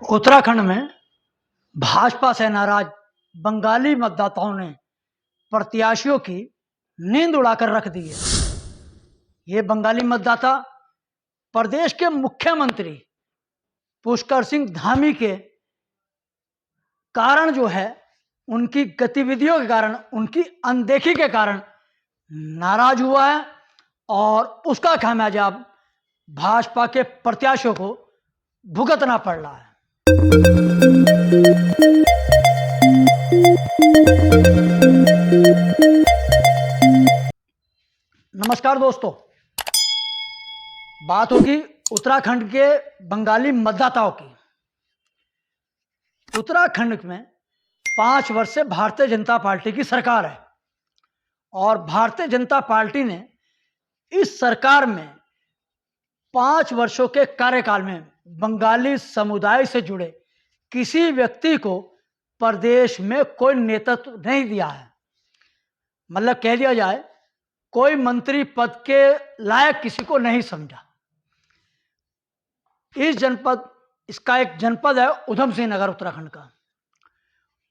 उत्तराखंड में भाजपा से नाराज बंगाली मतदाताओं ने प्रत्याशियों की नींद उड़ाकर रख दी है। ये बंगाली मतदाता प्रदेश के मुख्यमंत्री पुष्कर सिंह धामी के कारण जो है, उनकी गतिविधियों के कारण, उनकी अनदेखी के कारण नाराज हुआ है और उसका खामियाजा अब भाजपा के प्रत्याशियों को भुगतना पड़ रहा है। नमस्कार दोस्तों, बात होगी उत्तराखंड के बंगाली मतदाताओं की। उत्तराखंड में 5 वर्ष से भारतीय जनता पार्टी की सरकार है और भारतीय जनता पार्टी ने इस सरकार में 5 वर्षों के कार्यकाल में बंगाली समुदाय से जुड़े किसी व्यक्ति को प्रदेश में कोई नेतृत्व नहीं दिया है। मतलब कह दिया जाए, कोई मंत्री पद के लायक किसी को नहीं समझा। इसका एक जनपद है उधम सिंह नगर उत्तराखंड का।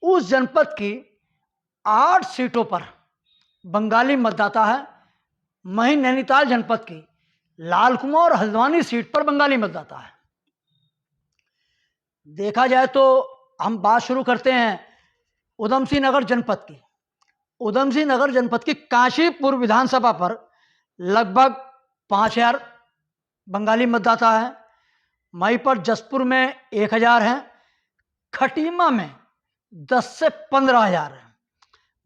उस जनपद की 8 सीटों पर बंगाली मतदाता है। वहीं नैनीताल जनपद की लालकुआं और हल्द्वानी सीट पर बंगाली मतदाता है। देखा जाए तो हम बात शुरू करते हैं उधम सिंह नगर जनपद की। उधम सिंह नगर जनपद की काशीपुर विधानसभा पर लगभग 5000 बंगाली मतदाता है। वहीं पर जसपुर में 1000 हैं, खटीमा में 10 से 15,000 हैं,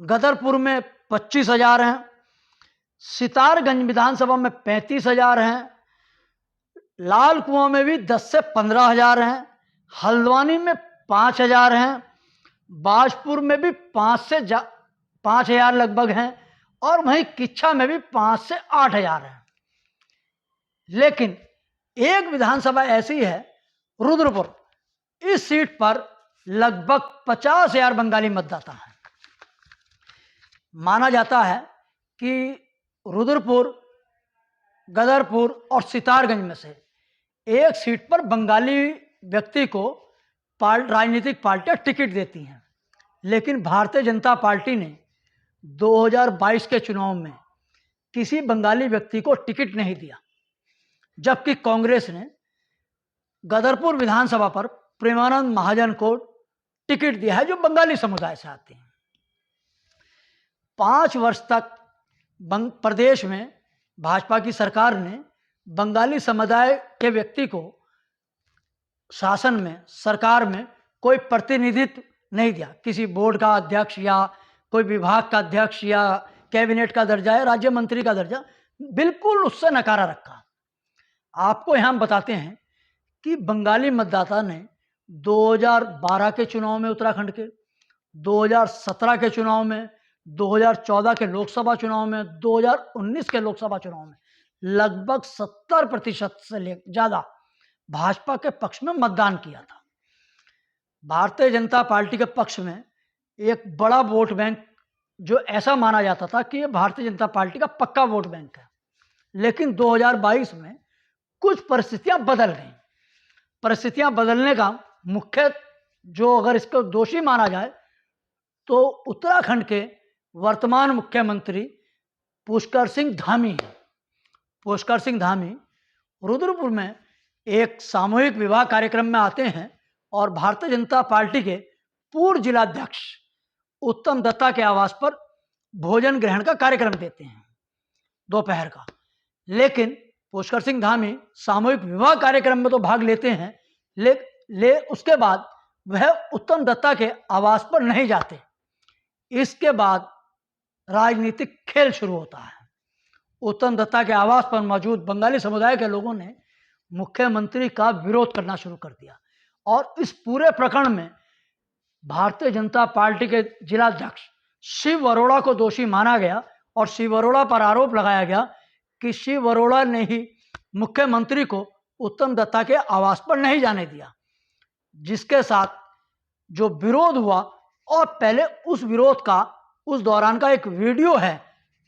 गदरपुर में 25,000 हैं, सितारगंज विधानसभा में 35,000 हैं, लालकुआं में भी 10 से 15,000 हैं, हल्द्वानी में 5,000 हैं, बाजपुर में भी 5,000 लगभग हैं और वहीं किच्छा में भी 5 से 8,000 हैं। लेकिन एक विधानसभा ऐसी है रुद्रपुर, इस सीट पर लगभग 50,000 बंगाली मतदाता हैं। माना जाता है कि रुद्रपुर, गदरपुर और सितारगंज में से एक सीट पर बंगाली व्यक्ति को राजनीतिक पार्टियां टिकट देती हैं। लेकिन भारतीय जनता पार्टी ने 2022 के चुनाव में किसी बंगाली व्यक्ति को टिकट नहीं दिया, जबकि कांग्रेस ने गदरपुर विधानसभा पर प्रेमानंद महाजन को टिकट दिया है, जो बंगाली समुदाय से आते हैं। 5 वर्ष तक प्रदेश में भाजपा की सरकार ने बंगाली समुदाय के व्यक्ति को शासन में, सरकार में कोई प्रतिनिधित्व नहीं दिया। किसी बोर्ड का अध्यक्ष या कोई विभाग का अध्यक्ष या कैबिनेट का दर्जा या राज्य मंत्री का दर्जा, बिल्कुल उससे नकारा रखा। आपको यहाँ बताते हैं कि बंगाली मतदाता ने 2012 के चुनाव में उत्तराखंड के, 2017 के चुनाव में, 2014 के लोकसभा चुनाव में, 2019 के लोकसभा चुनाव में लगभग 70% से ज़्यादा भाजपा के पक्ष में मतदान किया था। भारतीय जनता पार्टी के पक्ष में एक बड़ा वोट बैंक, जो ऐसा माना जाता था कि ये भारतीय जनता पार्टी का पक्का वोट बैंक है, लेकिन 2022 में कुछ परिस्थितियां बदल गई। परिस्थितियां बदलने का मुख्य, जो अगर इसको दोषी माना जाए, तो उत्तराखंड के वर्तमान मुख्यमंत्री पुष्कर सिंह धामी हैं। पुष्कर सिंह धामी रुद्रपुर में एक सामूहिक विवाह कार्यक्रम में आते हैं और भारतीय जनता पार्टी के पूर्व जिलाध्यक्ष उत्तम दत्ता के आवास पर भोजन ग्रहण का कार्यक्रम देते हैं दोपहर का। लेकिन पुष्कर सिंह धामी सामूहिक विवाह कार्यक्रम में तो भाग लेते हैं, उसके बाद वह उत्तम दत्ता के आवास पर नहीं जाते। इसके बाद राजनीतिक खेल शुरू होता है। उत्तम दत्ता के आवास पर मौजूद बंगाली समुदाय के लोगों ने मुख्यमंत्री का विरोध करना शुरू कर दिया और इस पूरे प्रकरण में भारतीय जनता पार्टी के जिलाध्यक्ष शिव अरोड़ा को दोषी माना गया और शिव अरोड़ा पर आरोप लगाया गया कि शिव अरोड़ा ने ही मुख्यमंत्री को उत्तम दत्ता के आवास पर नहीं जाने दिया, जिसके साथ जो विरोध हुआ। और पहले उस विरोध का, उस दौरान का एक वीडियो है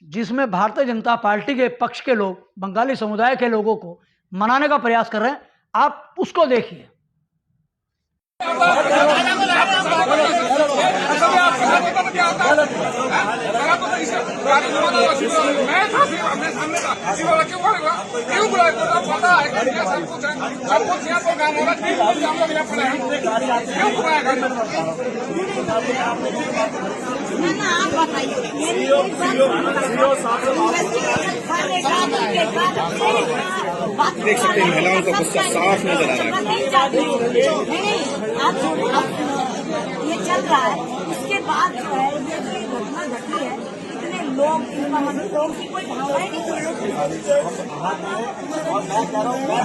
जिसमें भारतीय जनता पार्टी के पक्ष के लोग बंगाली समुदाय के लोगों को मनाने का प्रयास कर रहे हैं। आप उसको देखिए। मैं था फिर हमने सामने था क्यों बोलेगा क्यों बुलाया पता है सब कुछ यहाँ पर काम हो रहा है हम लोग यहाँ पड़े हैं क्यों बुलाया आप बताइए देख सकते हैं महिलाओं का गुस्सा साफ नजर आ रहा है। ये चल रहा है, इसके बाद जो है ये घटना घटी है, इतने लोग लोग की कोई भावनाएं नहीं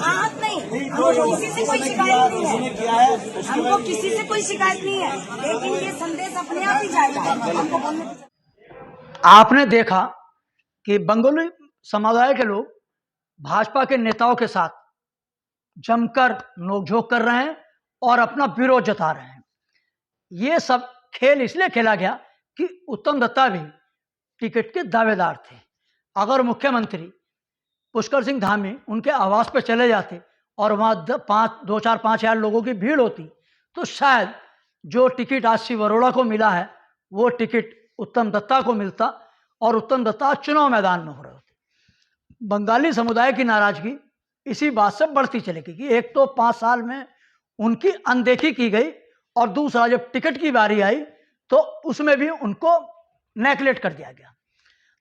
आज नहीं, हमको किसी से कोई शिकायत नहीं है, हमको किसी से कोई शिकायत नहीं है, लेकिन ये संदेश अपने आप ही जाएगा हमको बोलने। आपने देखा कि बंगाली समुदाय के लोग भाजपा के नेताओं के साथ जमकर नोकझोंक कर रहे हैं और अपना विरोध जता रहे हैं। ये सब खेल इसलिए खेला गया कि उत्तम दत्ता भी टिकट के दावेदार थे। अगर मुख्यमंत्री पुष्कर सिंह धामी उनके आवास पर चले जाते और वहाँ 2-4-5 हज़ार लोगों की भीड़ होती तो शायद जो टिकट आज शिव अरोड़ा को मिला है वो टिकट उत्तम दत्ता को मिलता और उत्तम दत्ता चुनाव मैदान में हो रहे होते। बंगाली समुदाय की नाराजगी इसी बात से बढ़ती चली गई कि एक तो 5 साल में उनकी अनदेखी की गई और दूसरा जब टिकट की बारी आई तो उसमें भी उनको नेगलेक्ट कर दिया गया,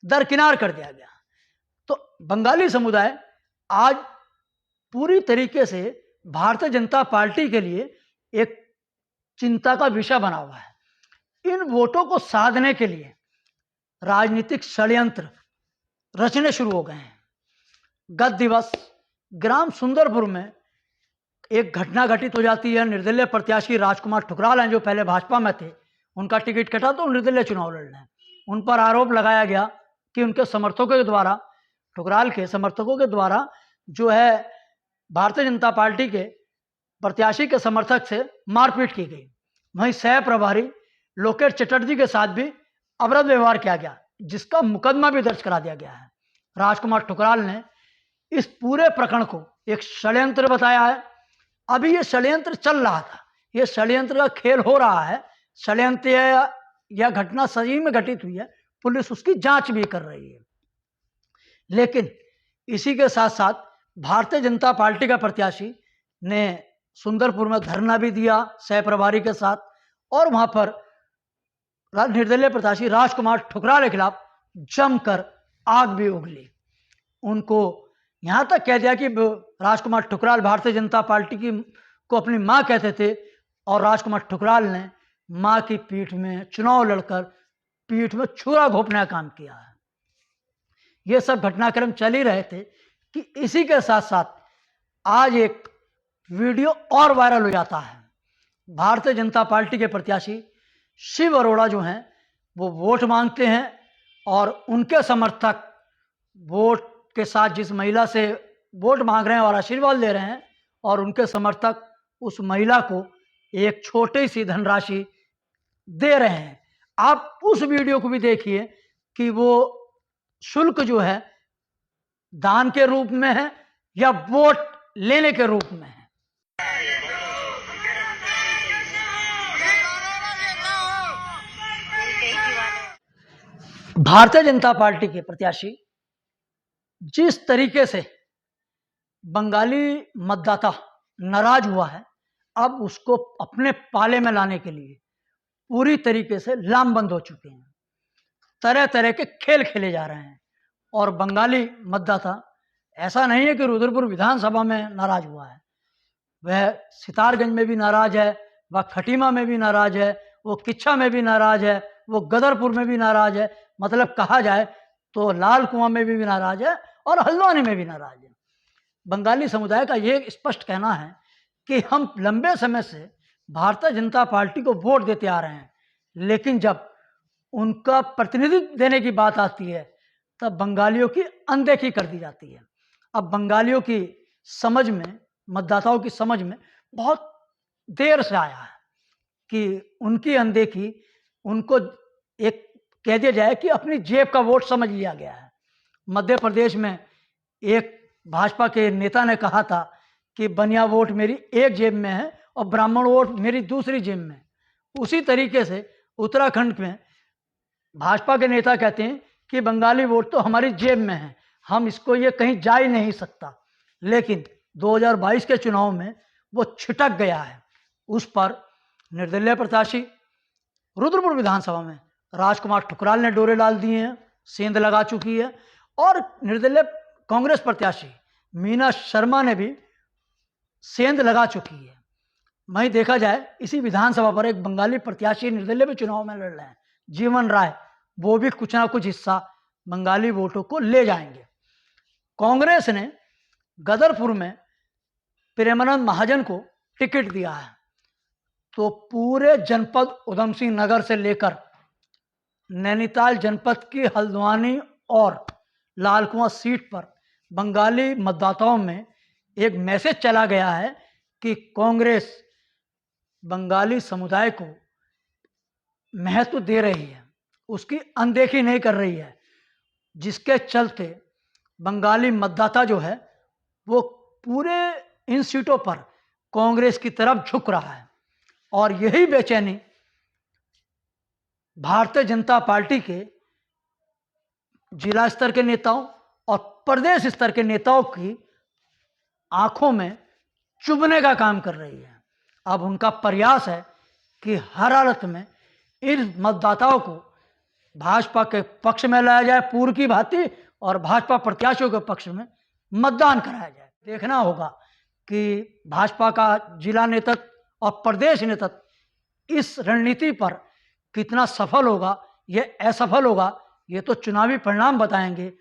दरकिनार कर दिया गया। तो बंगाली समुदाय आज पूरी तरीके से भारतीय जनता पार्टी के लिए एक चिंता का विषय बना हुआ है। इन वोटों को साधने के लिए राजनीतिक षड्यंत्र रचने शुरू हो गए हैं। गत दिवस ग्राम सुंदरपुर में एक घटना घटित हो जाती है। निर्दलीय प्रत्याशी राजकुमार ठुकराल हैं जो पहले भाजपा में थे, उनका टिकट कटा तो निर्दलीय चुनाव लड़ रहे हैं। उन पर आरोप लगाया गया कि उनके समर्थकों के द्वारा, ठुकराल के समर्थकों के द्वारा जो है भारतीय जनता पार्टी के प्रत्याशी के समर्थक से मारपीट की गई। वहीं सह प्रभारी लोकेश चटर्जी के साथ भी अवैध व्यवहार किया गया, जिसका मुकदमा भी दर्ज करा दिया गया है। राजकुमार ठुकराल ने इस पूरे प्रकरण को एक षड्यंत्र बताया है। अभी ये षड्यंत्र चल रहा था, ये षड्यंत्र का खेल हो रहा है। षड्यंत्र या घटना सही में घटित हुई है, पुलिस उसकी जांच भी कर रही है। लेकिन इसी के साथ साथ भारतीय जनता पार्टी का प्रत्याशी ने सुंदरपुर में धरना भी दिया सह प्रभारी के साथ और वहां पर निर्दलीय प्रत्याशी राजकुमार ठुकराल के खिलाफ जमकर आग भी उगली। उनको यहां तक कह दिया कि राजकुमार ठुकराल भारतीय जनता पार्टी की को अपनी मां कहते थे और राजकुमार ठुकराल ने मां की पीठ में चुनाव लड़कर पीठ में छुरा घोंपने का काम किया है। ये सब घटनाक्रम चल ही रहे थे कि इसी के साथ साथ आज एक वीडियो और वायरल हो जाता है। भारतीय जनता पार्टी के प्रत्याशी शिव अरोड़ा जो हैं वो वोट मांगते हैं और उनके समर्थक वोट के साथ जिस महिला से वोट मांग रहे हैं और आशीर्वाद ले रहे हैं और उनके समर्थक उस महिला को एक छोटी सी धनराशि दे रहे हैं। आप उस वीडियो को भी देखिए कि वो शुल्क जो है दान के रूप में है या वोट लेने के रूप में है। भारतीय जनता पार्टी के प्रत्याशी जिस तरीके से बंगाली मतदाता नाराज हुआ है, अब उसको अपने पाले में लाने के लिए पूरी तरीके से लामबंद हो चुके हैं। तरह तरह के खेल खेले जा रहे हैं और बंगाली मतदाता ऐसा नहीं है कि रुद्रपुर विधानसभा में नाराज हुआ है, वह सितारगंज में भी नाराज है, वह खटीमा में भी नाराज है, वो किच्छा में भी नाराज है, वो गदरपुर में भी नाराज है, मतलब कहा जाए तो लाल कुआं में भी नाराज है और हल्द्वानी में भी नाराज है। बंगाली समुदाय का ये स्पष्ट कहना है कि हम लंबे समय से भारतीय जनता पार्टी को वोट देते आ रहे हैं, लेकिन जब उनका प्रतिनिधित्व देने की बात आती है तब बंगालियों की अनदेखी कर दी जाती है। अब बंगालियों की समझ में, मतदाताओं की समझ में बहुत देर से आया है कि उनकी अनदेखी उनको एक कह दिया जाए कि अपनी जेब का वोट समझ लिया गया है। मध्य प्रदेश में एक भाजपा के नेता ने कहा था कि बनिया वोट मेरी एक जेब में है और ब्राह्मण वोट मेरी दूसरी जेब में। उसी तरीके से उत्तराखंड में भाजपा के नेता कहते हैं कि बंगाली वोट तो हमारी जेब में है, हम इसको ये कहीं जा ही नहीं सकता। लेकिन 2022 के चुनाव में वो छिटक गया है। उस पर निर्दलीय प्रत्याशी रुद्रपुर विधानसभा में राजकुमार ठुकराल ने डोरे डाल दिए हैं, सेंध लगा चुकी है। और निर्दलीय कांग्रेस प्रत्याशी मीना शर्मा ने भी सेंध लगा चुकी है। वहीं देखा जाए इसी विधानसभा पर एक बंगाली प्रत्याशी निर्दलीय भी चुनाव में लड़ रहे हैं, जीवन राय, वो भी कुछ ना कुछ हिस्सा बंगाली वोटों को ले जाएंगे। कांग्रेस ने गदरपुर में प्रेमानंद महाजन को टिकट दिया है, तो पूरे जनपद उधम सिंह नगर से लेकर नैनीताल जनपद की हल्द्वानी और लाल कुआं सीट पर बंगाली मतदाताओं में एक मैसेज चला गया है कि कांग्रेस बंगाली समुदाय को महत्व दे रही है, उसकी अनदेखी नहीं कर रही है, जिसके चलते बंगाली मतदाता जो है वो पूरे इन सीटों पर कांग्रेस की तरफ झुक रहा है। और यही बेचैनी भारतीय जनता पार्टी के जिला स्तर के नेताओं और प्रदेश स्तर के नेताओं की आंखों में चुभने का काम कर रही है। अब उनका प्रयास है कि हर हालत में इन मतदाताओं को भाजपा के पक्ष में लाया जाए पूर्व की भांति, और भाजपा प्रत्याशियों के पक्ष में मतदान कराया जाए। देखना होगा कि भाजपा का जिला नेतृत्व और प्रदेश नेतृत्व इस रणनीति पर कितना सफल होगा या असफल होगा, ये तो चुनावी परिणाम बताएंगे।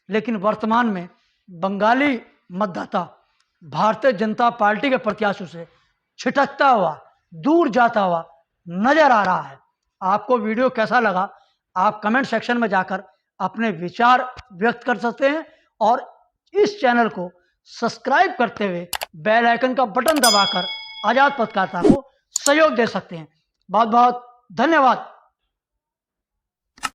लेकिन वर्तमान में बंगाली मतदाता भारतीय जनता पार्टी के प्रत्याशियों से छिटकता हुआ, दूर जाता हुआ नजर आ रहा है। आपको वीडियो कैसा लगा, आप कमेंट सेक्शन में जाकर अपने विचार व्यक्त कर सकते हैं, और इस चैनल को सब्सक्राइब करते हुए बेल आइकन का बटन दबाकर आजाद पत्रकारिता को सहयोग दे सकते हैं। बहुत बहुत धन्यवाद।